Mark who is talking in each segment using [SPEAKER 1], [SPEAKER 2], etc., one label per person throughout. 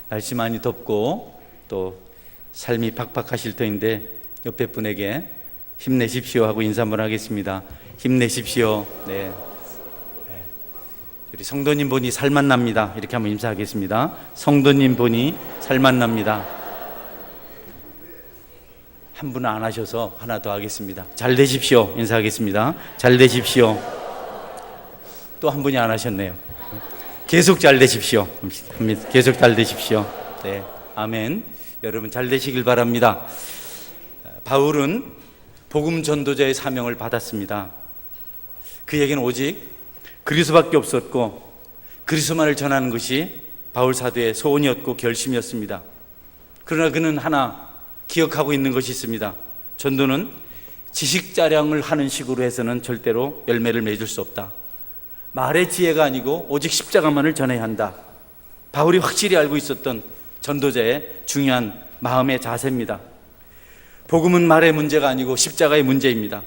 [SPEAKER 1] 날씨 많이 덥고 또 삶이 팍팍하실 터인데 옆에 분에게 힘내십시오 하고 인사 한번 하겠습니다. 힘내십시오. 네. 우리 성도님 보니 살맛납니다. 이렇게 한번 인사하겠습니다. 성도님 보니 살맛납니다. 한 분은 안 하셔서 하나 더 하겠습니다. 잘 되십시오. 인사하겠습니다. 잘 되십시오. 또 한 분이 안 하셨네요. 계속 잘 되십시오. 계속 잘 되십시오. 네, 아멘. 여러분 잘 되시길 바랍니다. 바울은 복음 전도자의 사명을 받았습니다. 그에게는 오직 그리스도밖에 없었고 그리스도만을 전하는 것이 바울 사도의 소원이었고 결심이었습니다. 그러나 그는 하나 기억하고 있는 것이 있습니다. 전도는 지식 자랑을 하는 식으로 해서는 절대로 열매를 맺을 수 없다. 말의 지혜가 아니고 오직 십자가만을 전해야 한다. 바울이 확실히 알고 있었던 전도자의 중요한 마음의 자세입니다. 복음은 말의 문제가 아니고 십자가의 문제입니다.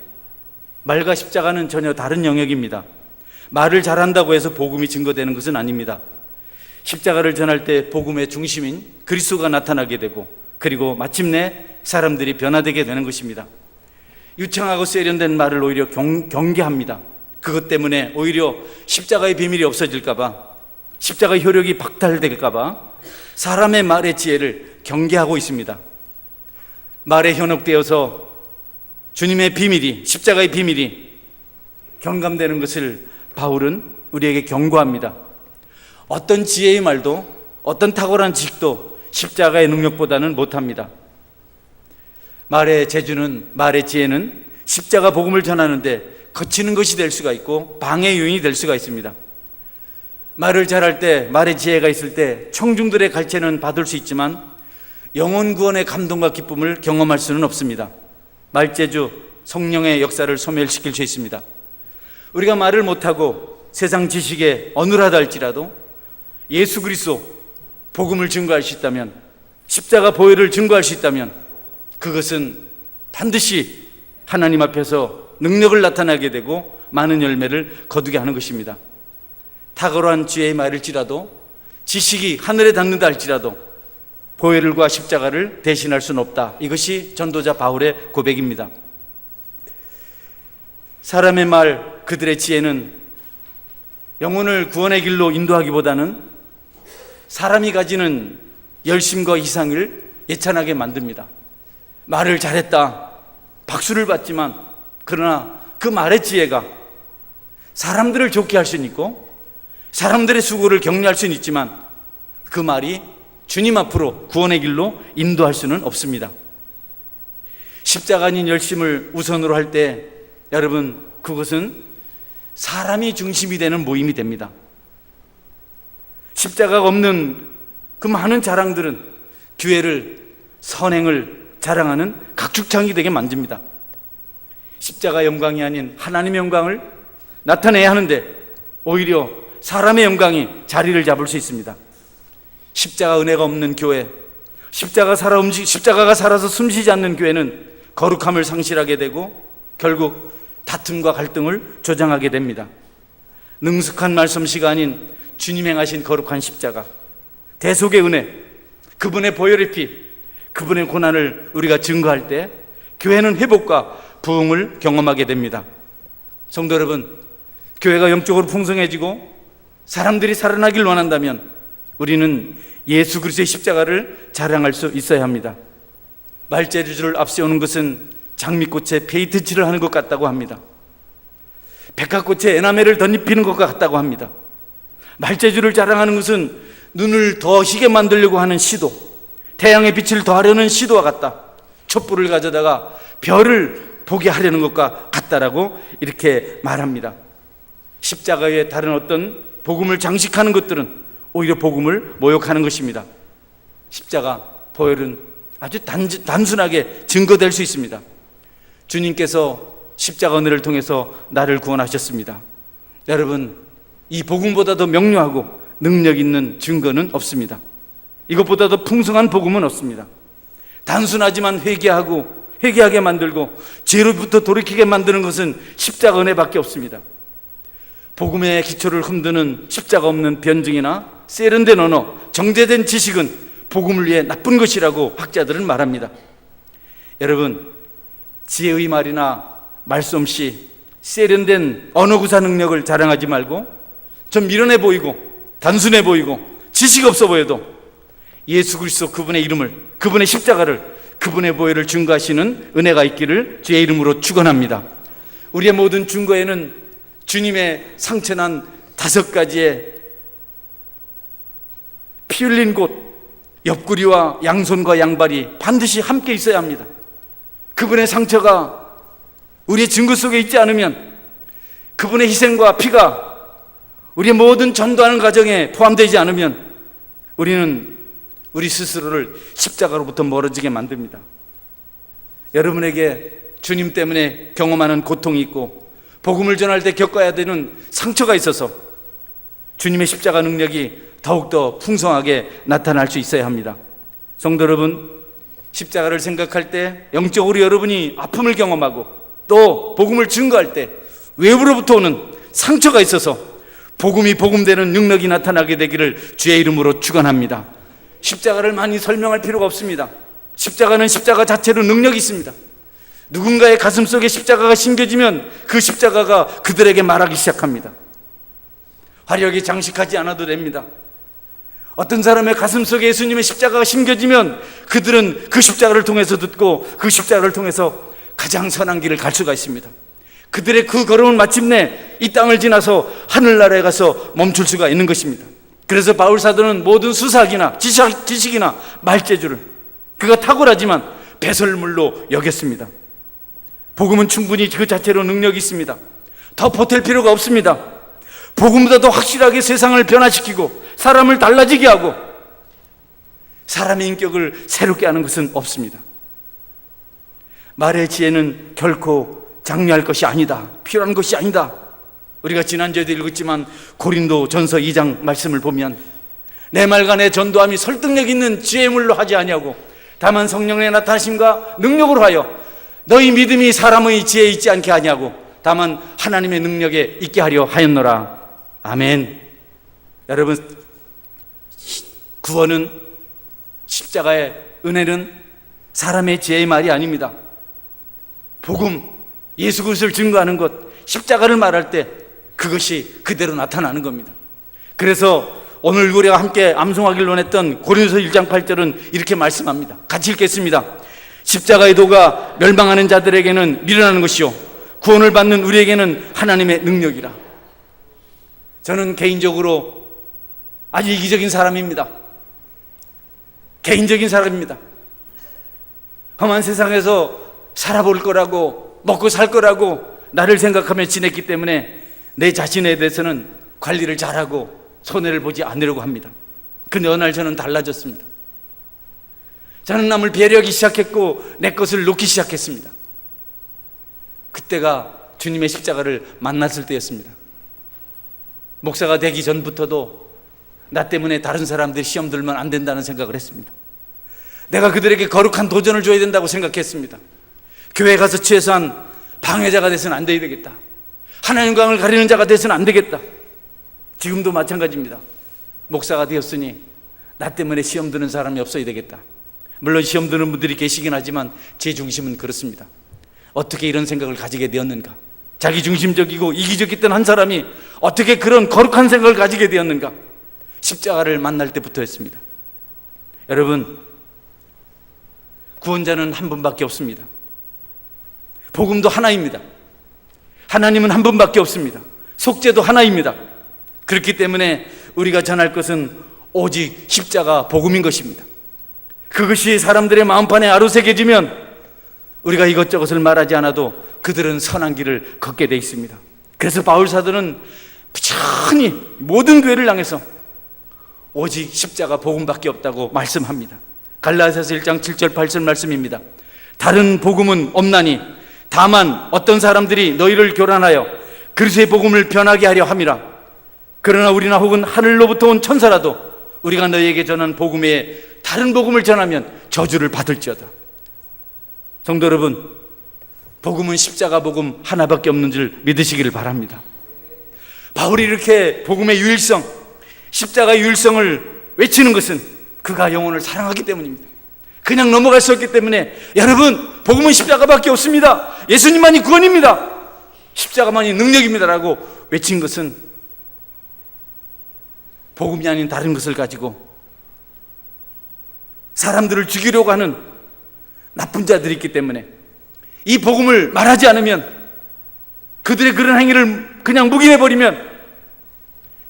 [SPEAKER 1] 말과 십자가는 전혀 다른 영역입니다. 말을 잘한다고 해서 복음이 증거되는 것은 아닙니다. 십자가를 전할 때 복음의 중심인 그리스도가 나타나게 되고 그리고 마침내 사람들이 변화되게 되는 것입니다. 유창하고 세련된 말을 오히려 경계합니다. 그것 때문에 오히려 십자가의 비밀이 없어질까 봐, 십자가의 효력이 박탈될까 봐 사람의 말의 지혜를 경계하고 있습니다. 말에 현혹되어서 주님의 비밀이, 십자가의 비밀이 경감되는 것을 바울은 우리에게 경고합니다. 어떤 지혜의 말도, 어떤 탁월한 지식도 십자가의 능력보다는 못합니다. 말의 재주는, 말의 지혜는 십자가 복음을 전하는데 거치는 것이 될 수가 있고 방해 요인이 될 수가 있습니다. 말을 잘할 때, 말의 지혜가 있을 때 청중들의 갈채는 받을 수 있지만 영혼 구원의 감동과 기쁨을 경험할 수는 없습니다. 말재주, 성령의 역사를 소멸시킬 수 있습니다. 우리가 말을 못하고 세상 지식에 어눌하다 할지라도 예수 그리스도 복음을 증거할 수 있다면, 십자가 보혈을 증거할 수 있다면 그것은 반드시 하나님 앞에서 능력을 나타나게 되고 많은 열매를 거두게 하는 것입니다. 탁월한 지혜의 말일지라도, 지식이 하늘에 닿는다 할지라도 보혈과 십자가를 대신할 수는 없다. 이것이 전도자 바울의 고백입니다. 사람의 말, 그들의 지혜는 영혼을 구원의 길로 인도하기보다는 사람이 가지는 열심과 희생을 예찬하게 만듭니다. 말을 잘했다, 박수를 받지만 그러나 그 말의 지혜가 사람들을 좋게 할 수는 있고 사람들의 수고를 격려할 수는 있지만 그 말이 주님 앞으로 구원의 길로 인도할 수는 없습니다. 십자가 아닌 열심을 우선으로 할 때 여러분, 그것은 사람이 중심이 되는 모임이 됩니다. 십자가가 없는 그 많은 자랑들은 교회를, 선행을 자랑하는 각축창이 되게 만듭니다. 십자가 영광이 아닌 하나님의 영광을 나타내야 하는데 오히려 사람의 영광이 자리를 잡을 수 있습니다. 십자가 은혜가 없는 교회, 십자가가 살아서 숨쉬지 않는 교회는 거룩함을 상실하게 되고 결국 다툼과 갈등을 조장하게 됩니다. 능숙한 말솜씨가 아닌 주님 행하신 거룩한 십자가, 대속의 은혜, 그분의 보혈의 피, 그분의 고난을 우리가 증거할 때 교회는 회복과 부흥을 경험하게 됩니다. 성도 여러분, 교회가 영적으로 풍성해지고 사람들이 살아나길 원한다면 우리는 예수 그리스도의 십자가를 자랑할 수 있어야 합니다. 말재주를 앞세우는 것은 장미꽃에 페인트칠을 하는 것 같다고 합니다. 백화꽃에 에나멜을 덧입히는 것 같다고 합니다. 말재주를 자랑하는 것은 눈을 더 희게 만들려고 하는 시도, 태양의 빛을 더하려는 시도와 같다. 촛불을 가져다가 별을 보게 하려는 것과 같다라고 이렇게 말합니다. 십자가에 다른 어떤 복음을 장식하는 것들은 오히려 복음을 모욕하는 것입니다. 십자가, 보혈은 아주 단순하게 증거될 수 있습니다. 주님께서 십자가 은혜를 통해서 나를 구원하셨습니다. 여러분, 이 복음보다 더 명료하고 능력 있는 증거는 없습니다. 이것보다 더 풍성한 복음은 없습니다. 단순하지만 회개하게 만들고 죄로부터 돌이키게 만드는 것은 십자가 은혜밖에 없습니다. 복음의 기초를 흔드는 십자가 없는 변증이나 세련된 언어, 정제된 지식은 복음을 위해 나쁜 것이라고 학자들은 말합니다. 여러분, 지혜의 말이나 말솜씨, 세련된 언어 구사 능력을 자랑하지 말고 좀 미련해 보이고 단순해 보이고 지식 없어 보여도 예수 그리스도 그분의 이름을, 그분의 십자가를, 그분의 보혈을 증거하시는 은혜가 있기를 주의 이름으로 축원합니다. 우리의 모든 증거에는 주님의 상처난 5가지의 피 흘린 곳, 옆구리와 양손과 양발이 반드시 함께 있어야 합니다. 그분의 상처가 우리의 증거 속에 있지 않으면, 그분의 희생과 피가 우리의 모든 전도하는 과정에 포함되지 않으면 우리는 우리 스스로를 십자가로부터 멀어지게 만듭니다. 여러분에게 주님 때문에 경험하는 고통이 있고 복음을 전할 때 겪어야 되는 상처가 있어서 주님의 십자가 능력이 더욱더 풍성하게 나타날 수 있어야 합니다. 성도 여러분, 십자가를 생각할 때 영적으로 여러분이 아픔을 경험하고 또 복음을 증거할 때 외부로부터 오는 상처가 있어서 복음이 복음되는 능력이 나타나게 되기를 주의 이름으로 축원합니다. 십자가를 많이 설명할 필요가 없습니다. 십자가는 십자가 자체로 능력이 있습니다. 누군가의 가슴 속에 십자가가 심겨지면 그 십자가가 그들에게 말하기 시작합니다. 화려하게 장식하지 않아도 됩니다. 어떤 사람의 가슴 속에 예수님의 십자가가 심겨지면 그들은 그 십자가를 통해서 듣고 그 십자가를 통해서 가장 선한 길을 갈 수가 있습니다. 그들의 그 걸음은 마침내 이 땅을 지나서 하늘나라에 가서 멈출 수가 있는 것입니다. 그래서 바울 사도는 모든 수사학이나 지식이나 말재주를 그가 탁월하지만 배설물로 여겼습니다. 복음은 충분히 그 자체로 능력이 있습니다. 더 보탤 필요가 없습니다. 복음보다도 확실하게 세상을 변화시키고 사람을 달라지게 하고 사람의 인격을 새롭게 하는 것은 없습니다. 말의 지혜는 결코 장려할 것이 아니다, 필요한 것이 아니다. 우리가 지난주에도 읽었지만 고린도 전서 2장 말씀을 보면 내 말과 내 전도함이 설득력 있는 지혜물로 하지 아니하고 다만 성령의 나타나심과 능력으로 하여 너희 믿음이 사람의 지혜에 있지 않게 하냐고 다만 하나님의 능력에 있게 하려 하였노라. 아멘. 여러분, 구원은, 십자가의 은혜는 사람의 지혜의 말이 아닙니다. 복음, 예수 그리스도를 증거하는 것, 십자가를 말할 때 그것이 그대로 나타나는 겁니다. 그래서 오늘 우리가 함께 암송하기를 원했던 고린도서 1장 8절은 이렇게 말씀합니다. 같이 읽겠습니다. 십자가의 도가 멸망하는 자들에게는 미련한 것이요 구원을 받는 우리에게는 하나님의 능력이라. 저는 개인적으로 아주 이기적인 사람입니다. 개인적인 사람입니다. 험한 세상에서 살아볼 거라고, 먹고 살 거라고 나를 생각하며 지냈기 때문에 내 자신에 대해서는 관리를 잘하고 손해를 보지 않으려고 합니다. 근데 어느 날 저는 달라졌습니다. 저는 남을 배려하기 시작했고 내 것을 놓기 시작했습니다. 그때가 주님의 십자가를 만났을 때였습니다. 목사가 되기 전부터도 나 때문에 다른 사람들이 시험 들면 안 된다는 생각을 했습니다. 내가 그들에게 거룩한 도전을 줘야 된다고 생각했습니다. 교회 가서 최소한 방해자가 돼서는 안 돼야 되겠다. 하나님 영광을 가리는 자가 돼서는 안 되겠다. 지금도 마찬가지입니다. 목사가 되었으니 나 때문에 시험 드는 사람이 없어야 되겠다. 물론 시험 드는 분들이 계시긴 하지만 제 중심은 그렇습니다. 어떻게 이런 생각을 가지게 되었는가? 자기중심적이고 이기적이던 한 사람이 어떻게 그런 거룩한 생각을 가지게 되었는가? 십자가를 만날 때부터였습니다. 여러분, 구원자는 한 분밖에 없습니다. 복음도 하나입니다. 하나님은 한 분밖에 없습니다. 속죄도 하나입니다. 그렇기 때문에 우리가 전할 것은 오직 십자가 복음인 것입니다. 그것이 사람들의 마음판에 아로새겨지면 우리가 이것저것을 말하지 않아도 그들은 선한 길을 걷게 돼 있습니다. 그래서 바울 사도는 부지런히 모든 교회를 향해서 오직 십자가 복음밖에 없다고 말씀합니다. 갈라디아서 1장 7절 8절 말씀입니다. 다른 복음은 없나니 다만 어떤 사람들이 너희를 교란하여 그리스도의 복음을 변하게 하려 함이라. 그러나 우리나 혹은 하늘로부터 온 천사라도 우리가 너희에게 전한 복음 외에 다른 복음을 전하면 저주를 받을지어다. 성도 여러분, 복음은 십자가 복음 하나밖에 없는 줄 믿으시기를 바랍니다. 바울이 이렇게 복음의 유일성, 십자가의 유일성을 외치는 것은 그가 영혼을 사랑하기 때문입니다. 그냥 넘어갈 수 없기 때문에 여러분, 복음은 십자가밖에 없습니다. 예수님만이 구원입니다. 십자가만이 능력입니다라고 외친 것은 복음이 아닌 다른 것을 가지고 사람들을 죽이려고 하는 나쁜 자들이 있기 때문에 이 복음을 말하지 않으면, 그들의 그런 행위를 그냥 묵인해버리면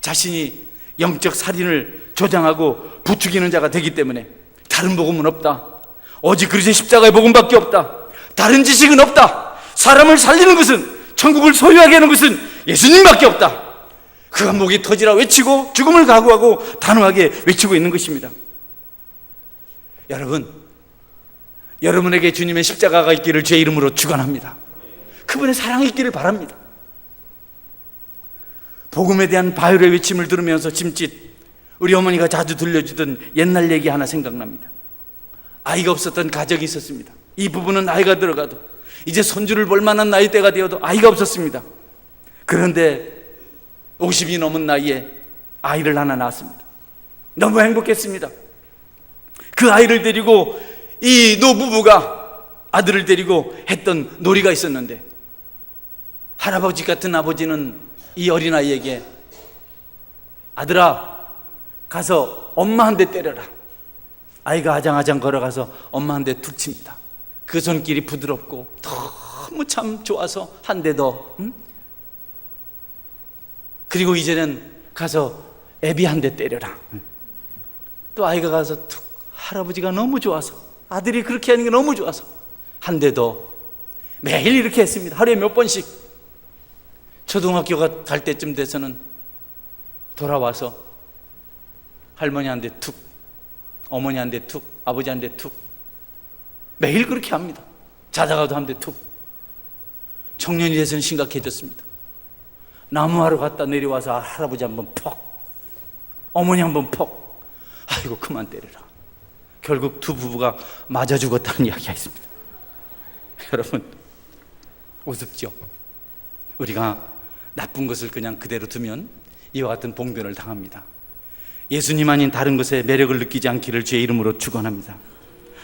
[SPEAKER 1] 자신이 영적 살인을 조장하고 부추기는 자가 되기 때문에 다른 복음은 없다. 오직 그리스도의 십자가의 복음밖에 없다. 다른 지식은 없다. 사람을 살리는 것은, 천국을 소유하게 하는 것은 예수님밖에 없다. 그가 목이 터지라 외치고 죽음을 각오하고 단호하게 외치고 있는 것입니다. 여러분, 여러분에게 주님의 십자가가 있기를 제 이름으로 축원합니다. 그분의 사랑이 있기를 바랍니다. 복음에 대한 바울의 외침을 들으면서 짐짓 우리 어머니가 자주 들려주던 옛날 얘기 하나 생각납니다. 아이가 없었던 가정이 있었습니다. 이 부부는 나이가 들어가도 이제 손주를 볼 만한 나이대가 되어도 아이가 없었습니다. 그런데 50이 넘은 나이에 아이를 하나 낳았습니다. 너무 행복했습니다. 그 아이를 데리고 이 노부부가 아들을 데리고 했던 놀이가 있었는데, 할아버지 같은 아버지는 이 어린아이에게 아들아, 가서 엄마 한 대 때려라. 아이가 아장아장 걸어가서 엄마 한 대 툭 칩니다. 그 손길이 부드럽고 너무 참 좋아서 한 대 더, 그리고 이제는 가서 애비 한 대 때려라. 또 아이가 가서 툭, 할아버지가 너무 좋아서, 아들이 그렇게 하는 게 너무 좋아서 한 대 더. 매일 이렇게 했습니다. 하루에 몇 번씩. 초등학교가 갈 때쯤 돼서는 돌아와서 할머니한테 툭, 어머니한테 툭, 아버지한테 툭. 매일 그렇게 합니다. 자다가도 한 대 툭. 청년이 돼서는 심각해졌습니다. 나무하러 갔다 내려와서 할아버지 한번 퍽, 어머니 한번 퍽. 아이고 그만 때려라. 결국 두 부부가 맞아 죽었다는 이야기가 있습니다. 여러분, 우습죠? 우리가 나쁜 것을 그냥 그대로 두면 이와 같은 봉변을 당합니다. 예수님 아닌 다른 것에 매력을 느끼지 않기를 주의 이름으로 축원합니다.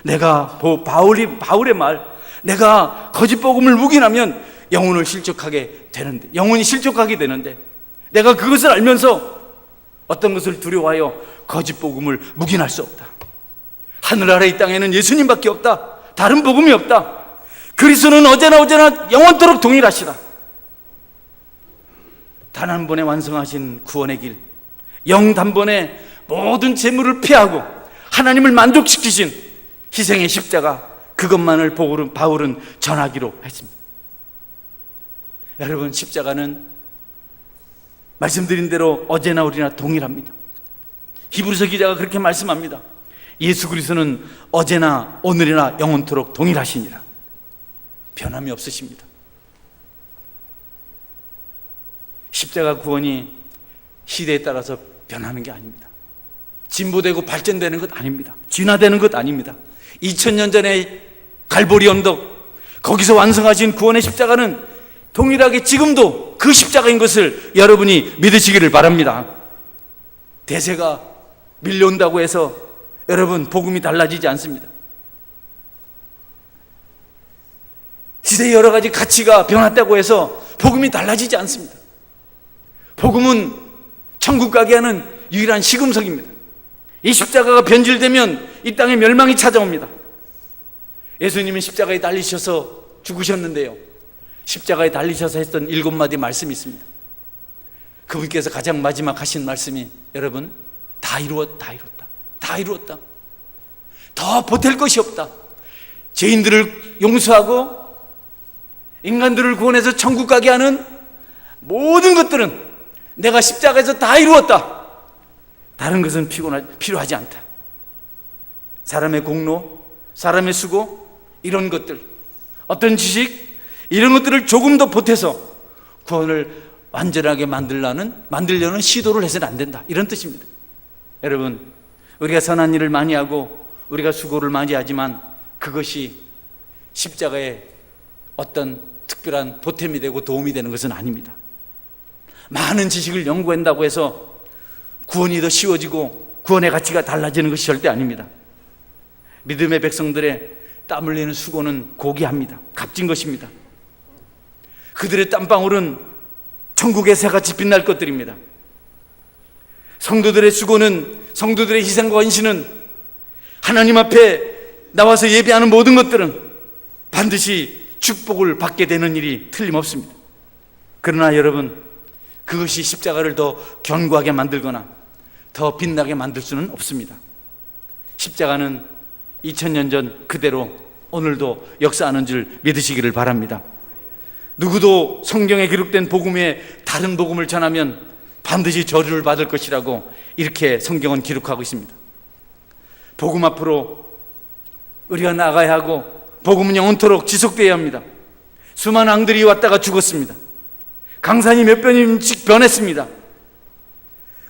[SPEAKER 1] 내가 바울의 말, 내가 거짓 복음을 묵인하면 영혼을 실족하게 되는데, 영혼이 실족하게 되는데, 내가 그것을 알면서 어떤 것을 두려워하여 거짓 복음을 묵인할 수 없다. 하늘 아래 이 땅에는 예수님밖에 없다. 다른 복음이 없다. 그리스도는 어제나 영원토록 동일하시다. 단 한 번에 완성하신 구원의 길, 영단번에 모든 재물을 피하고 하나님을 만족시키신 희생의 십자가, 그것만을 바울은 전하기로 했습니다. 여러분, 십자가는 말씀드린 대로 어제나 우리나 동일합니다. 히브리서 기자가 그렇게 말씀합니다. 예수 그리스도는 어제나 오늘이나 영원토록 동일하시니라. 변함이 없으십니다. 십자가 구원이 시대에 따라서 변하는 게 아닙니다. 진보되고 발전되는 것 아닙니다. 진화되는 것 아닙니다. 2000년 전에 갈보리 언덕, 거기서 완성하신 구원의 십자가는 동일하게 지금도 그 십자가인 것을 여러분이 믿으시기를 바랍니다. 대세가 밀려온다고 해서 여러분, 복음이 달라지지 않습니다. 시대의 여러 가지 가치가 변했다고 해서 복음이 달라지지 않습니다. 복음은 천국 가게 하는 유일한 시금석입니다. 이 십자가가 변질되면 이 땅에 멸망이 찾아옵니다. 예수님은 십자가에 달리셔서 죽으셨는데요, 십자가에 달리셔서 했던 7마디 말씀이 있습니다. 그분께서 가장 마지막 하신 말씀이, 여러분, 다 이루었다. 더 보탤 것이 없다. 죄인들을 용서하고 인간들을 구원해서 천국 가게 하는 모든 것들은 내가 십자가에서 다 이루었다. 다른 것은 필요하지 않다. 사람의 공로, 사람의 수고, 이런 것들, 어떤 지식, 이런 것들을 조금 더 보태서 구원을 완전하게 만들려는 시도를 해서는 안 된다. 이런 뜻입니다. 여러분, 우리가 선한 일을 많이 하고 우리가 수고를 많이 하지만 그것이 십자가에 어떤 특별한 보탬이 되고 도움이 되는 것은 아닙니다. 많은 지식을 연구한다고 해서 구원이 더 쉬워지고 구원의 가치가 달라지는 것이 절대 아닙니다. 믿음의 백성들의 땀 흘리는 수고는 고귀합니다. 값진 것입니다. 그들의 땀방울은 천국의 새같이 빛날 것들입니다. 성도들의 수고는, 성도들의 희생과 헌신은, 하나님 앞에 나와서 예배하는 모든 것들은 반드시 축복을 받게 되는 일이 틀림없습니다. 그러나 여러분, 그것이 십자가를 더 견고하게 만들거나 더 빛나게 만들 수는 없습니다. 십자가는 2000년 전 그대로 오늘도 역사하는 줄 믿으시기를 바랍니다. 누구도 성경에 기록된 복음 외에 다른 복음을 전하면 반드시 저주를 받을 것이라고 이렇게 성경은 기록하고 있습니다. 복음 앞으로 우리가 나가야 하고 복음은 영원토록 지속되어야 합니다. 수많은 왕들이 왔다가 죽었습니다. 강산이 몇 번씩 변했습니다.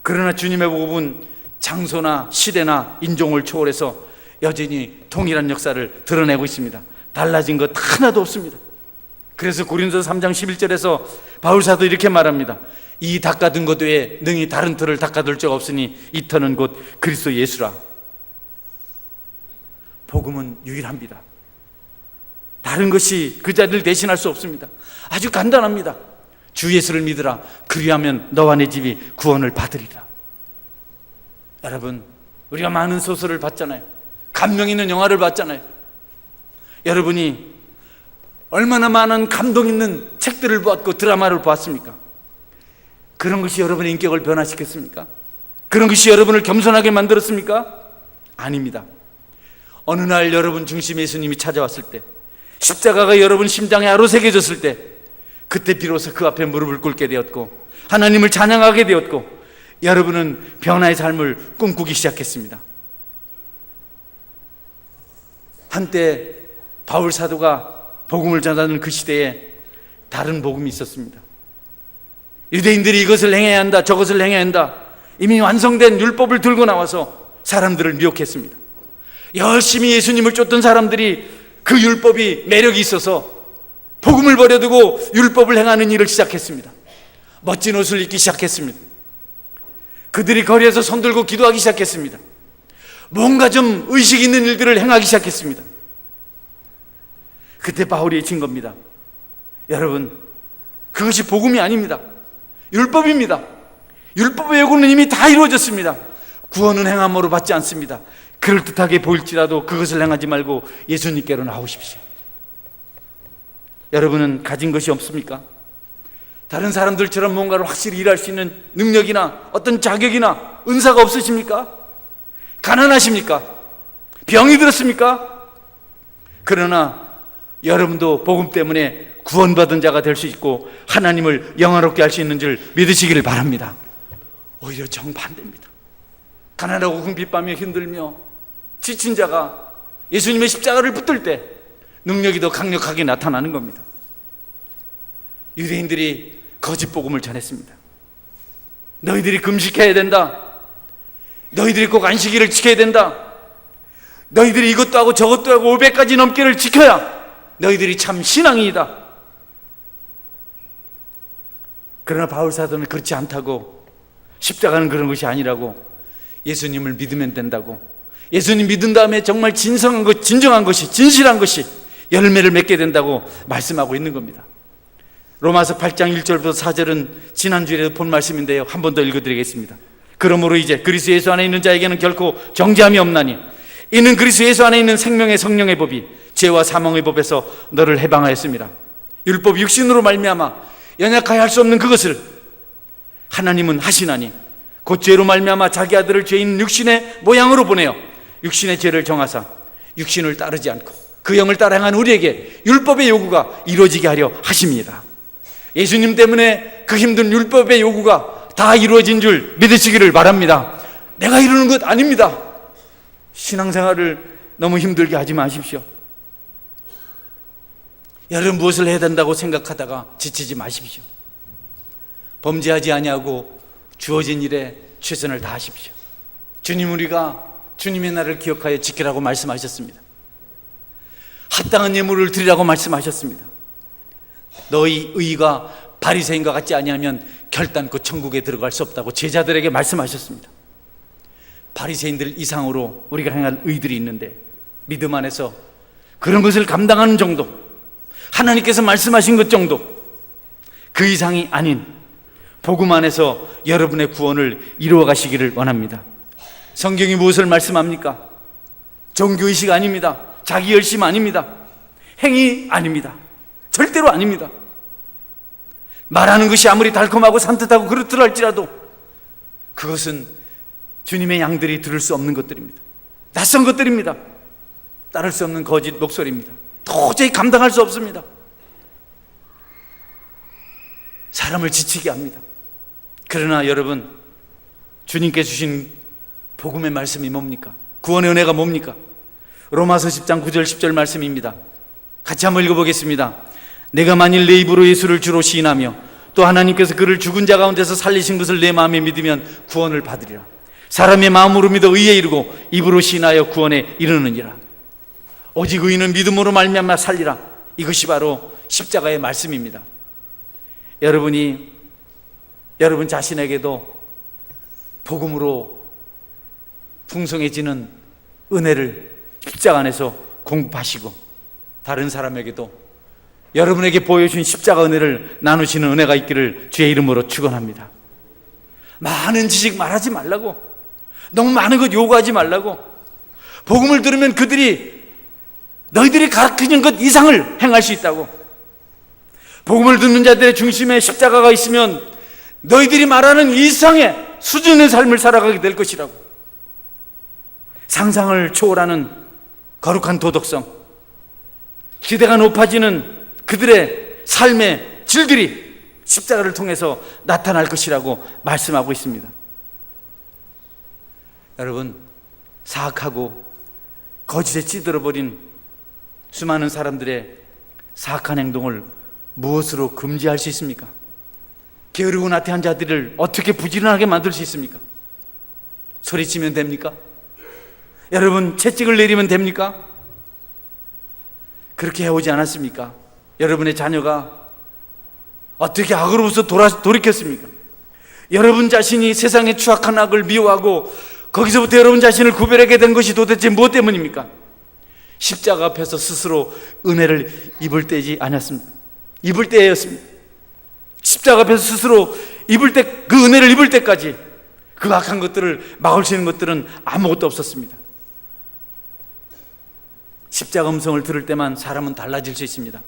[SPEAKER 1] 그러나 주님의 복음은 장소나 시대나 인종을 초월해서 여전히 동일한 역사를 드러내고 있습니다. 달라진 것 하나도 없습니다. 그래서 고린도서 3장 11절에서 바울 사도 이렇게 말합니다. 이 닦아둔 것 외에 능히 다른 터를 닦아둘 적 없으니 이 터는 곧 그리스도 예수라. 복음은 유일합니다. 다른 것이 그 자리를 대신할 수 없습니다. 아주 간단합니다. 주 예수를 믿으라. 그리하면 너와 내 집이 구원을 받으리라. 여러분, 우리가 많은 소설을 봤잖아요. 감명 있는 영화를 봤잖아요. 여러분이 얼마나 많은 감동 있는 책들을 보았고 드라마를 보았습니까? 그런 것이 여러분의 인격을 변화시켰습니까? 그런 것이 여러분을 겸손하게 만들었습니까? 아닙니다. 어느 날 여러분 중심에 예수님이 찾아왔을 때, 십자가가 여러분 심장에 아로새겨졌을 때, 그때 비로소 그 앞에 무릎을 꿇게 되었고 하나님을 찬양하게 되었고 여러분은 변화의 삶을 꿈꾸기 시작했습니다. 한때 바울 사도가 복음을 전하는 그 시대에 다른 복음이 있었습니다. 유대인들이 이것을 행해야 한다, 저것을 행해야 한다, 이미 완성된 율법을 들고 나와서 사람들을 미혹했습니다. 열심히 예수님을 쫓던 사람들이 그 율법이 매력이 있어서 복음을 버려두고 율법을 행하는 일을 시작했습니다. 멋진 옷을 입기 시작했습니다. 그들이 거리에서 손들고 기도하기 시작했습니다. 뭔가 좀 의식 있는 일들을 행하기 시작했습니다. 그때 바울이 외친 겁니다. 여러분, 그것이 복음이 아닙니다. 율법입니다. 율법의 요구는 이미 다 이루어졌습니다. 구원은 행함으로 받지 않습니다. 그럴듯하게 보일지라도 그것을 행하지 말고 예수님께로 나오십시오. 여러분은 가진 것이 없습니까? 다른 사람들처럼 뭔가를 확실히 일할 수 있는 능력이나 어떤 자격이나 은사가 없으십니까? 가난하십니까? 병이 들었습니까? 그러나 여러분도 복음 때문에 구원받은 자가 될 수 있고 하나님을 영화롭게 할 수 있는 줄 믿으시기를 바랍니다. 오히려 정반대입니다. 가난하고 궁핍하며 힘들며 지친 자가 예수님의 십자가를 붙들 때 능력이 더 강력하게 나타나는 겁니다. 유대인들이 거짓 복음을 전했습니다. 너희들이 금식해야 된다. 너희들이 꼭 안식일을 지켜야 된다. 너희들이 이것도 하고 저것도 하고 500가지 넘게를 지켜야 너희들이 참 신앙이다. 그러나 바울 사도는 그렇지 않다고, 십자가는 그런 것이 아니라고, 예수님을 믿으면 된다고, 예수님 믿은 다음에 정말 진정한 것이, 진실한 것이 열매를 맺게 된다고 말씀하고 있는 겁니다. 로마서 8장 1절부터 4절은 지난주에도 본 말씀인데요, 한 번 더 읽어드리겠습니다. 그러므로 이제 그리스도 예수 안에 있는 자에게는 결코 정죄함이 없나니 이는 그리스도 예수 안에 있는 생명의 성령의 법이 죄와 사망의 법에서 너를 해방하였습니다. 율법 육신으로 말미암아 연약하여 할 수 없는 그것을 하나님은 하시나니 곧 죄로 말미암아 자기 아들을 죄 있는 육신의 모양으로 보내어 육신의 죄를 정하사 육신을 따르지 않고 그 영을 따라 행한 우리에게 율법의 요구가 이루어지게 하려 하십니다. 예수님 때문에 그 힘든 율법의 요구가 다 이루어진 줄 믿으시기를 바랍니다. 내가 이루는 것 아닙니다. 신앙생활을 너무 힘들게 하지 마십시오. 여러분 무엇을 해야 된다고 생각하다가 지치지 마십시오. 범죄하지 아니하고 주어진 일에 최선을 다하십시오. 주님, 우리가 주님의 날을 기억하여 지키라고 말씀하셨습니다. 합당한 예물을 드리라고 말씀하셨습니다. 너희 의가 바리새인과 같지 아니하면 결단코 천국에 들어갈 수 없다고 제자들에게 말씀하셨습니다. 바리새인들 이상으로 우리가 행할 의들이 있는데, 믿음 안에서 그런 것을 감당하는 정도, 하나님께서 말씀하신 것 정도, 그 이상이 아닌 복음 안에서 여러분의 구원을 이루어 가시기를 원합니다. 성경이 무엇을 말씀합니까? 종교의식 아닙니다. 자기 열심 아닙니다. 행위 아닙니다. 절대로 아닙니다. 말하는 것이 아무리 달콤하고 산뜻하고 그렇더라 할지라도 그것은 주님의 양들이 들을 수 없는 것들입니다. 낯선 것들입니다. 따를 수 없는 거짓 목소리입니다. 도저히 감당할 수 없습니다. 사람을 지치게 합니다. 그러나 여러분, 주님께 주신 복음의 말씀이 뭡니까? 구원의 은혜가 뭡니까? 로마서 10장 9절 10절 말씀입니다. 같이 한번 읽어보겠습니다. 내가 만일 내 입으로 예수를 주로 시인하며 또 하나님께서 그를 죽은 자 가운데서 살리신 것을 내 마음에 믿으면 구원을 받으리라. 사람의 마음으로 믿어 의에 이르고 입으로 시인하여 구원에 이르느니라. 오직 의인은 믿음으로 말미암아 살리라. 이것이 바로 십자가의 말씀입니다. 여러분이 여러분 자신에게도 복음으로 풍성해지는 은혜를 십자가 안에서 공급하시고, 다른 사람에게도 여러분에게 보여준 십자가 은혜를 나누시는 은혜가 있기를 주의 이름으로 축원합니다. 많은 지식 말하지 말라고, 너무 많은 것 요구하지 말라고. 복음을 들으면 너희들이 가르치는 것 이상을 행할 수 있다고. 복음을 듣는 자들의 중심에 십자가가 있으면 너희들이 말하는 이상의 수준의 삶을 살아가게 될 것이라고. 상상을 초월하는 거룩한 도덕성, 기대가 높아지는 그들의 삶의 질들이 십자가를 통해서 나타날 것이라고 말씀하고 있습니다. 여러분, 사악하고 거짓에 찌들어버린 수많은 사람들의 사악한 행동을 무엇으로 금지할 수 있습니까? 게으르고 나태한 자들을 어떻게 부지런하게 만들 수 있습니까? 소리치면 됩니까? 여러분, 채찍을 내리면 됩니까? 그렇게 해오지 않았습니까? 여러분의 자녀가 어떻게 악으로부터 돌이켰습니까? 여러분 자신이 세상의 추악한 악을 미워하고 거기서부터 여러분 자신을 구별하게 된 것이 도대체 무엇 때문입니까? 십자가 앞에서 스스로 은혜를 입을 때지 않았습니다. 입을 때였습니다. 십자가 앞에서 스스로 입을 때, 그 은혜를 입을 때까지 그 악한 것들을 막을 수 있는 것들은 아무것도 없었습니다. 십자가 음성을 들을 때만 사람은 달라질 수 있습니다.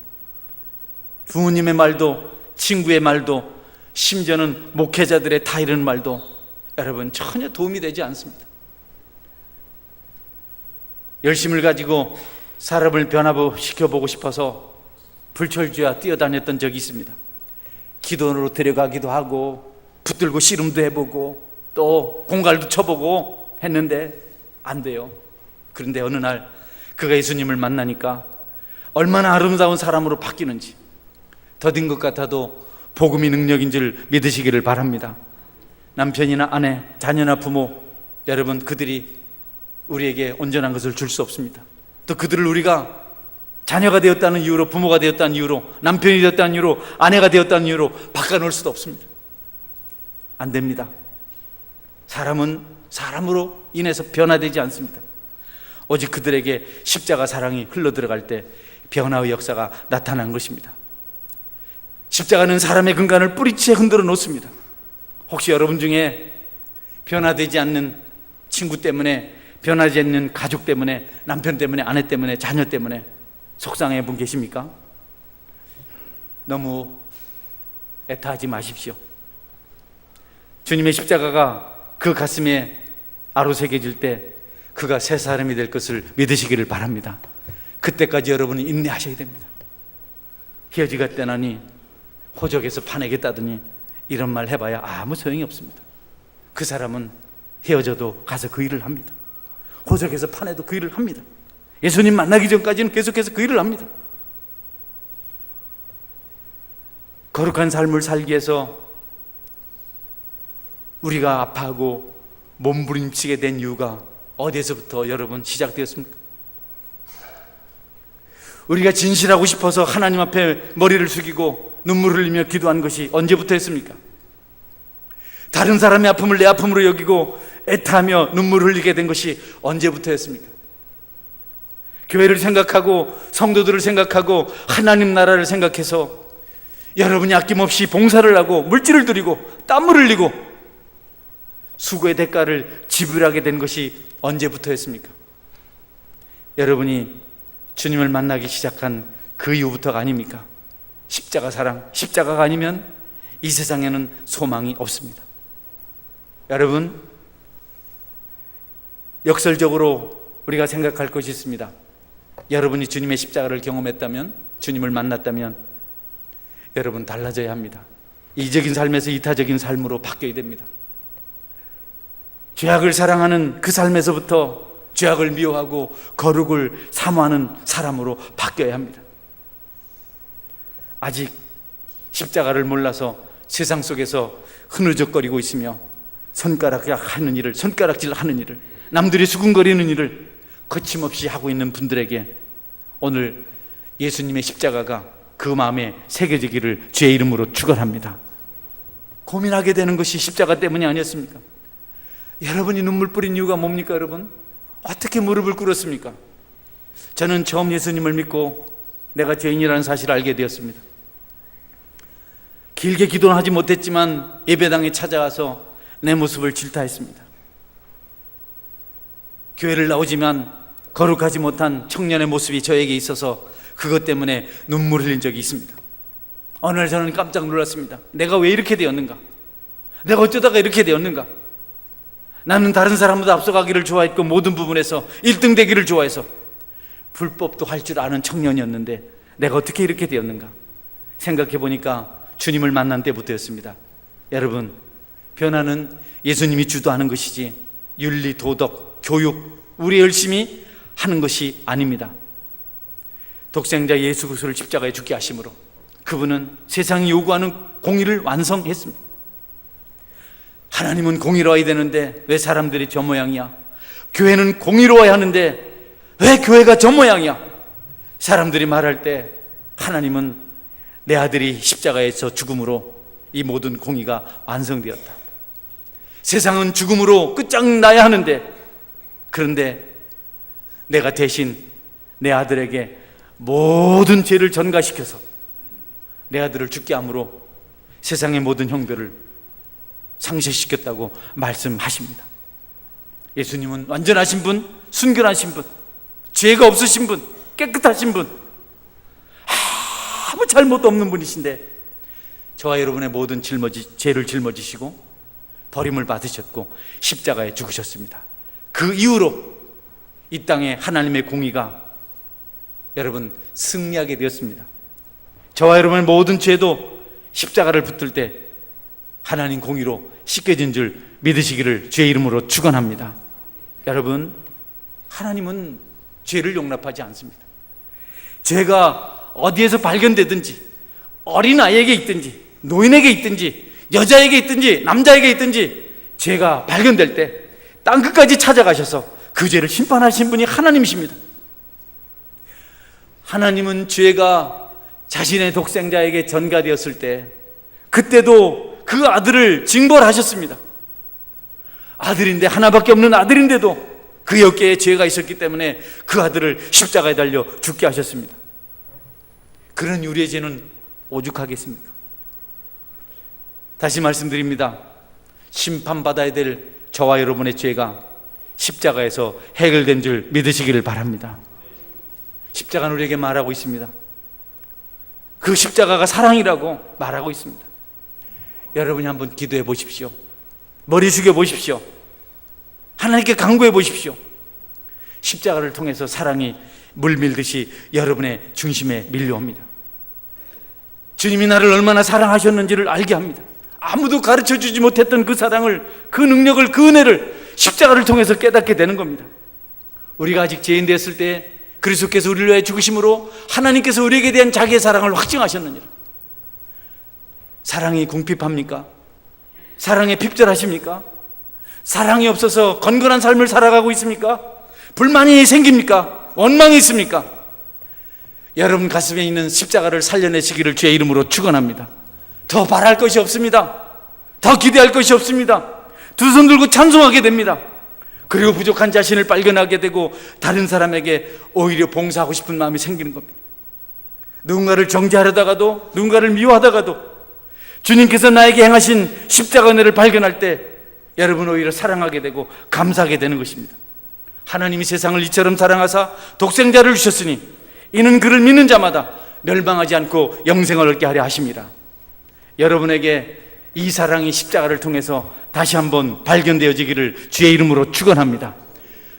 [SPEAKER 1] 부모님의 말도, 친구의 말도, 심지어는 목회자들의 다 이런 말도 여러분 전혀 도움이 되지 않습니다. 열심을 가지고 사람을 변화시켜보고 싶어서 불철주야 뛰어다녔던 적이 있습니다. 기도원으로 데려가기도 하고 붙들고 씨름도 해보고 또 공갈도 쳐보고 했는데 안 돼요. 그런데 어느 날 그가 예수님을 만나니까 얼마나 아름다운 사람으로 바뀌는지, 더딘 것 같아도 복음이 능력인 줄 믿으시기를 바랍니다. 남편이나 아내, 자녀나 부모, 여러분, 그들이 우리에게 온전한 것을 줄 수 없습니다. 또 그들을 우리가 자녀가 되었다는 이유로, 부모가 되었다는 이유로, 남편이 되었다는 이유로, 아내가 되었다는 이유로 바꿔놓을 수도 없습니다. 안 됩니다. 사람은 사람으로 인해서 변화되지 않습니다. 오직 그들에게 십자가 사랑이 흘러들어갈 때 변화의 역사가 나타난 것입니다. 십자가는 사람의 근간을 뿌리채 흔들어 놓습니다. 혹시 여러분 중에 변화되지 않는 친구 때문에, 변하지 않는 가족 때문에, 남편 때문에, 아내 때문에, 자녀 때문에 속상해 분 계십니까? 너무 애타하지 마십시오. 주님의 십자가가 그 가슴에 아로새겨질 때 그가 새 사람이 될 것을 믿으시기를 바랍니다. 그때까지 여러분이 인내하셔야 됩니다. 헤어지가 떠나니 호적에서 파내겠다더니 이런 말 해봐야 아무 소용이 없습니다. 그 사람은 헤어져도 가서 그 일을 합니다. 호적에서 파내도 그 일을 합니다. 예수님 만나기 전까지는 계속해서 그 일을 합니다. 거룩한 삶을 살기 위해서 우리가 아파하고 몸부림치게 된 이유가 어디에서부터 여러분 시작되었습니까? 우리가 진실하고 싶어서 하나님 앞에 머리를 숙이고 눈물을 흘리며 기도한 것이 언제부터 했습니까? 다른 사람의 아픔을 내 아픔으로 여기고 애타며 눈물 흘리게 된 것이 언제부터였습니까? 교회를 생각하고 성도들을 생각하고 하나님 나라를 생각해서 여러분이 아낌없이 봉사를 하고 물질을 드리고 땀을 흘리고 수고의 대가를 지불하게 된 것이 언제부터였습니까? 여러분이 주님을 만나기 시작한 그 이후부터가 아닙니까? 십자가 사랑, 십자가가 아니면 이 세상에는 소망이 없습니다. 여러분, 역설적으로 우리가 생각할 것이 있습니다. 여러분이 주님의 십자가를 경험했다면, 주님을 만났다면 여러분 달라져야 합니다. 이적인 삶에서 이타적인 삶으로 바뀌어야 됩니다. 죄악을 사랑하는 그 삶에서부터 죄악을 미워하고 거룩을 사모하는 사람으로 바뀌어야 합니다. 아직 십자가를 몰라서 세상 속에서 흐느적거리고 있으며 손가락질 하는 일을, 남들이 수군거리는 일을 거침없이 하고 있는 분들에게 오늘 예수님의 십자가가 그 마음에 새겨지기를 주의 이름으로 축원합니다. 고민하게 되는 것이 십자가 때문이 아니었습니까? 여러분이 눈물 뿌린 이유가 뭡니까? 여러분, 어떻게 무릎을 꿇었습니까? 저는 처음 예수님을 믿고 내가 죄인이라는 사실을 알게 되었습니다. 길게 기도는 하지 못했지만 예배당에 찾아와서 내 모습을 질타했습니다. 교회를 나오지만 거룩하지 못한 청년의 모습이 저에게 있어서 그것 때문에 눈물 흘린 적이 있습니다. 어느 날 저는 깜짝 놀랐습니다. 내가 왜 이렇게 되었는가? 내가 어쩌다가 이렇게 되었는가? 나는 다른 사람보다 앞서가기를 좋아했고 모든 부분에서 1등 되기를 좋아해서 불법도 할 줄 아는 청년이었는데 내가 어떻게 이렇게 되었는가? 생각해 보니까 주님을 만난 때부터였습니다. 여러분, 변화는 예수님이 주도하는 것이지 윤리, 도덕, 교육, 우리 열심히 하는 것이 아닙니다. 독생자 예수 그리스도를 십자가에 죽게 하심으로 그분은 세상이 요구하는 공의를 완성했습니다. 하나님은 공의로워야 되는데 왜 사람들이 저 모양이야? 교회는 공의로워야 하는데 왜 교회가 저 모양이야? 사람들이 말할 때 하나님은 내 아들이 십자가에서 죽음으로 이 모든 공의가 완성되었다. 세상은 죽음으로 끝장나야 하는데, 그런데 내가 대신 내 아들에게 모든 죄를 전가시켜서 내 아들을 죽게 함으로 세상의 모든 형들을 상쇄시켰다고 말씀하십니다. 예수님은 완전하신 분, 순결하신 분, 죄가 없으신 분, 깨끗하신 분, 아무 잘못도 없는 분이신데 저와 여러분의 모든 죄를 짊어지시고 버림을 받으셨고 십자가에 죽으셨습니다. 그 이후로 이 땅에 하나님의 공의가 여러분 승리하게 되었습니다. 저와 여러분의 모든 죄도 십자가를 붙들 때 하나님 공의로 씻겨진 줄 믿으시기를 주의 이름으로 축원합니다. 여러분, 하나님은 죄를 용납하지 않습니다. 죄가 어디에서 발견되든지, 어린아이에게 있든지 노인에게 있든지 여자에게 있든지 남자에게 있든지 죄가 발견될 때 땅끝까지 찾아가셔서 그 죄를 심판하신 분이 하나님이십니다. 하나님은 죄가 자신의 독생자에게 전가되었을 때 그때도 그 아들을 징벌하셨습니다. 아들인데, 하나밖에 없는 아들인데도 그의 어깨에 죄가 있었기 때문에 그 아들을 십자가에 달려 죽게 하셨습니다. 그런 우리의 죄는 오죽하겠습니까? 다시 말씀드립니다. 심판받아야 될 저와 여러분의 죄가 십자가에서 해결된 줄 믿으시기를 바랍니다. 십자가는 우리에게 말하고 있습니다. 그 십자가가 사랑이라고 말하고 있습니다. 여러분이 한번 기도해 보십시오. 머리 숙여 보십시오. 하나님께 간구해 보십시오. 십자가를 통해서 사랑이 물밀듯이 여러분의 중심에 밀려옵니다. 주님이 나를 얼마나 사랑하셨는지를 알게 합니다. 아무도 가르쳐주지 못했던 그 사랑을, 그 능력을, 그 은혜를 십자가를 통해서 깨닫게 되는 겁니다. 우리가 아직 죄인 됐을 때 그리스도께서 우리를 위해 죽으심으로 하나님께서 우리에게 대한 자기의 사랑을 확증하셨느니라. 사랑이 궁핍합니까? 사랑에 핍절하십니까? 사랑이 없어서 건건한 삶을 살아가고 있습니까? 불만이 생깁니까? 원망이 있습니까? 여러분 가슴에 있는 십자가를 살려내시기를 주의 이름으로 축원합니다. 더 바랄 것이 없습니다. 더 기대할 것이 없습니다. 두 손 들고 찬송하게 됩니다. 그리고 부족한 자신을 발견하게 되고 다른 사람에게 오히려 봉사하고 싶은 마음이 생기는 겁니다. 누군가를 정죄하려다가도, 누군가를 미워하다가도 주님께서 나에게 행하신 십자가 은혜를 발견할 때 여러분 오히려 사랑하게 되고 감사하게 되는 것입니다. 하나님이 세상을 이처럼 사랑하사 독생자를 주셨으니 이는 그를 믿는 자마다 멸망하지 않고 영생을 얻게 하려 하심이라. 여러분에게 이 사랑이 십자가를 통해서 다시 한번 발견되어지기를 주의 이름으로 축원합니다.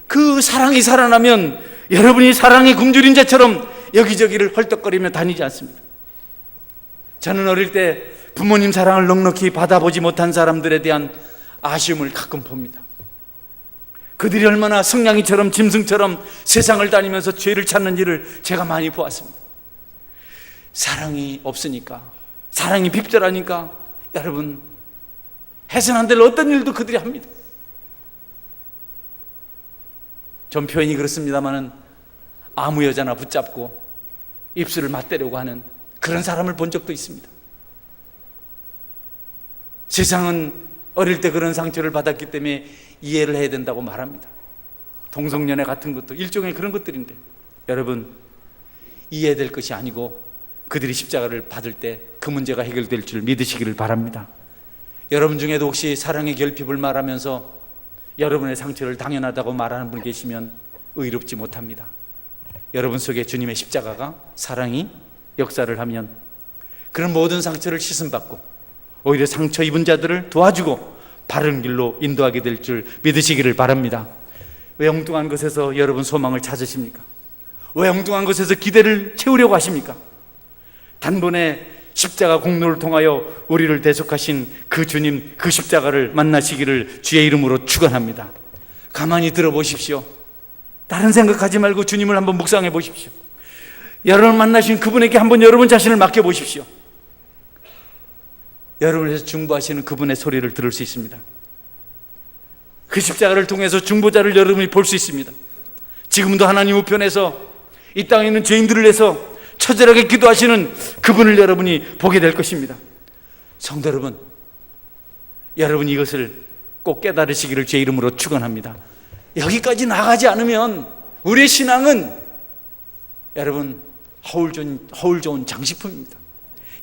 [SPEAKER 1] 그 사랑이 살아나면 여러분이 사랑의 굶주린 자처럼 여기저기를 헐떡거리며 다니지 않습니다. 저는 어릴 때 부모님 사랑을 넉넉히 받아보지 못한 사람들에 대한 아쉬움을 가끔 봅니다. 그들이 얼마나 성냥이처럼 짐승처럼 세상을 다니면서 죄를 찾는지를 제가 많이 보았습니다. 사랑이 없으니까, 사랑이 핍절하니까 여러분 해서는 안 될 어떤 일도 그들이 합니다. 좀 표현이 그렇습니다마는 아무 여자나 붙잡고 입술을 맞대려고 하는 그런 사람을 본 적도 있습니다. 세상은 어릴 때 그런 상처를 받았기 때문에 이해를 해야 된다고 말합니다. 동성연애 같은 것도 일종의 그런 것들인데 여러분 이해될 것이 아니고 그들이 십자가를 받을 때 그 문제가 해결될 줄 믿으시기를 바랍니다. 여러분 중에도 혹시 사랑의 결핍을 말하면서 여러분의 상처를 당연하다고 말하는 분 계시면 의롭지 못합니다. 여러분 속에 주님의 십자가가, 사랑이 역사를 하면 그런 모든 상처를 씻음받고 오히려 상처 입은 자들을 도와주고 바른 길로 인도하게 될 줄 믿으시기를 바랍니다. 왜 엉뚱한 것에서 여러분 소망을 찾으십니까? 왜 엉뚱한 것에서 기대를 채우려고 하십니까? 단번에 십자가 공로를 통하여 우리를 대속하신 그 주님, 그 십자가를 만나시기를 주의 이름으로 축원합니다. 가만히 들어보십시오. 다른 생각하지 말고 주님을 한번 묵상해 보십시오. 여러분 만나신 그분에게 한번 여러분 자신을 맡겨보십시오. 여러분에서 중보하시는 그분의 소리를 들을 수 있습니다. 그 십자가를 통해서 중보자를 여러분이 볼 수 있습니다. 지금도 하나님 우편에서 이 땅에 있는 죄인들을 위해서 처절하게 기도하시는 그분을 여러분이 보게 될 것입니다. 성도 여러분, 여러분 이것을 꼭 깨달으시기를 제 이름으로 축원합니다. 여기까지 나가지 않으면 우리의 신앙은 여러분 허울 좋은 장식품입니다.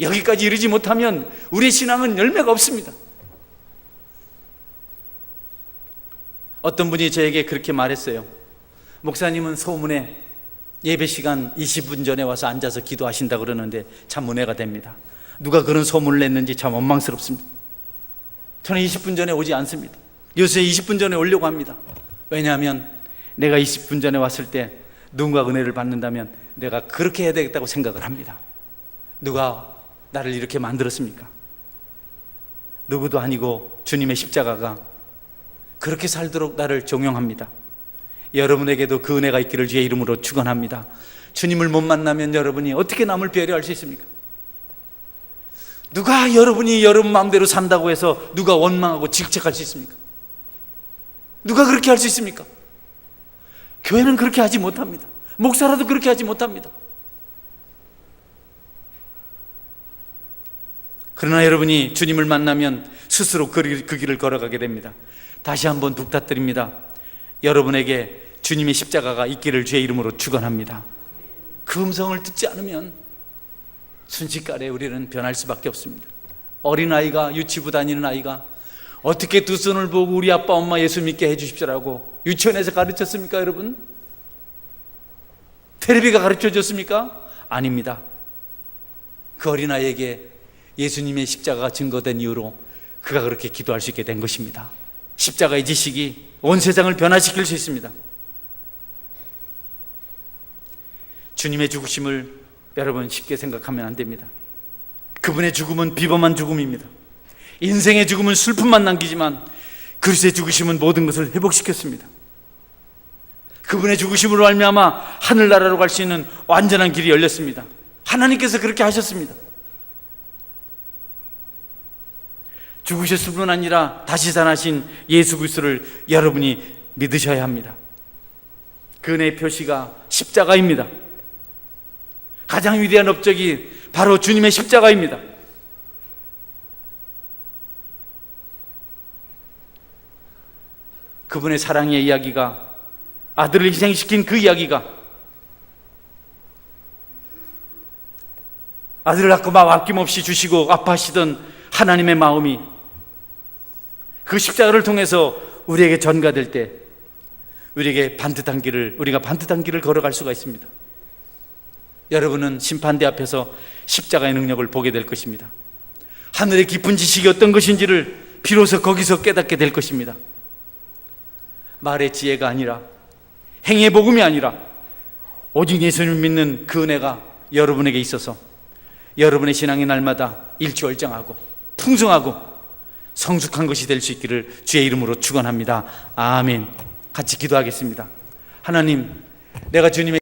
[SPEAKER 1] 여기까지 이르지 못하면 우리의 신앙은 열매가 없습니다. 어떤 분이 저에게 그렇게 말했어요. 목사님은 소문에 예배 시간 20분 전에 와서 앉아서 기도하신다 그러는데 참 은혜가 됩니다. 누가 그런 소문을 냈는지 참 원망스럽습니다. 저는 20분 전에 오지 않습니다. 요새 20분 전에 오려고 합니다. 왜냐하면 내가 20분 전에 왔을 때 누군가 은혜를 받는다면 내가 그렇게 해야 되겠다고 생각을 합니다. 누가 나를 이렇게 만들었습니까? 누구도 아니고 주님의 십자가가 그렇게 살도록 나를 종용합니다. 여러분에게도 그 은혜가 있기를 주의 이름으로 축원합니다. 주님을 못 만나면 여러분이 어떻게 남을 배려할 수 있습니까? 누가 여러분이 여러분 마음대로 산다고 해서 누가 원망하고 질책할 수 있습니까? 누가 그렇게 할 수 있습니까? 교회는 그렇게 하지 못합니다. 목사라도 그렇게 하지 못합니다. 그러나 여러분이 주님을 만나면 스스로 그 길을 걸어가게 됩니다. 다시 한번 부탁드립니다. 여러분에게 주님의 십자가가 있기를 주의 이름으로 축원합니다. 그 음성을 듣지 않으면 순식간에 우리는 변할 수밖에 없습니다. 어린아이가, 유치부 다니는 아이가 어떻게 두 손을 보고 우리 아빠 엄마 예수 믿게 해주십시오라고 유치원에서 가르쳤습니까 여러분? 텔레비가 가르쳐줬습니까? 아닙니다. 그 어린아이에게 예수님의 십자가가 증거된 이유로 그가 그렇게 기도할 수 있게 된 것입니다. 십자가의 지식이 온 세상을 변화시킬 수 있습니다. 주님의 죽으심을 여러분 쉽게 생각하면 안 됩니다. 그분의 죽음은 비범한 죽음입니다. 인생의 죽음은 슬픔만 남기지만 그리스도의 죽으심은 모든 것을 회복시켰습니다. 그분의 죽으심으로 말미암아 하늘나라로 갈 수 있는 완전한 길이 열렸습니다. 하나님께서 그렇게 하셨습니다. 죽으셨을 뿐 아니라 다시 살아나신 예수 그리스도를 여러분이 믿으셔야 합니다. 그 은혜의 표시가 십자가입니다. 가장 위대한 업적이 바로 주님의 십자가입니다. 그분의 사랑의 이야기가, 아들을 희생시킨 그 이야기가, 아들을 낳고 막 아낌없이 주시고 아파하시던 하나님의 마음이 그 십자가를 통해서 우리에게 전가될 때 우리가 반듯한 길을 걸어갈 수가 있습니다. 여러분은 심판대 앞에서 십자가의 능력을 보게 될 것입니다. 하늘의 깊은 지식이 어떤 것인지를 비로소 거기서 깨닫게 될 것입니다. 말의 지혜가 아니라, 행의 복음이 아니라 오직 예수님을 믿는 그 은혜가 여러분에게 있어서 여러분의 신앙의 날마다 일취월장하고 풍성하고 성숙한 것이 될 수 있기를 주의 이름으로 축원합니다. 아멘. 같이 기도하겠습니다. 하나님, 내가 주님의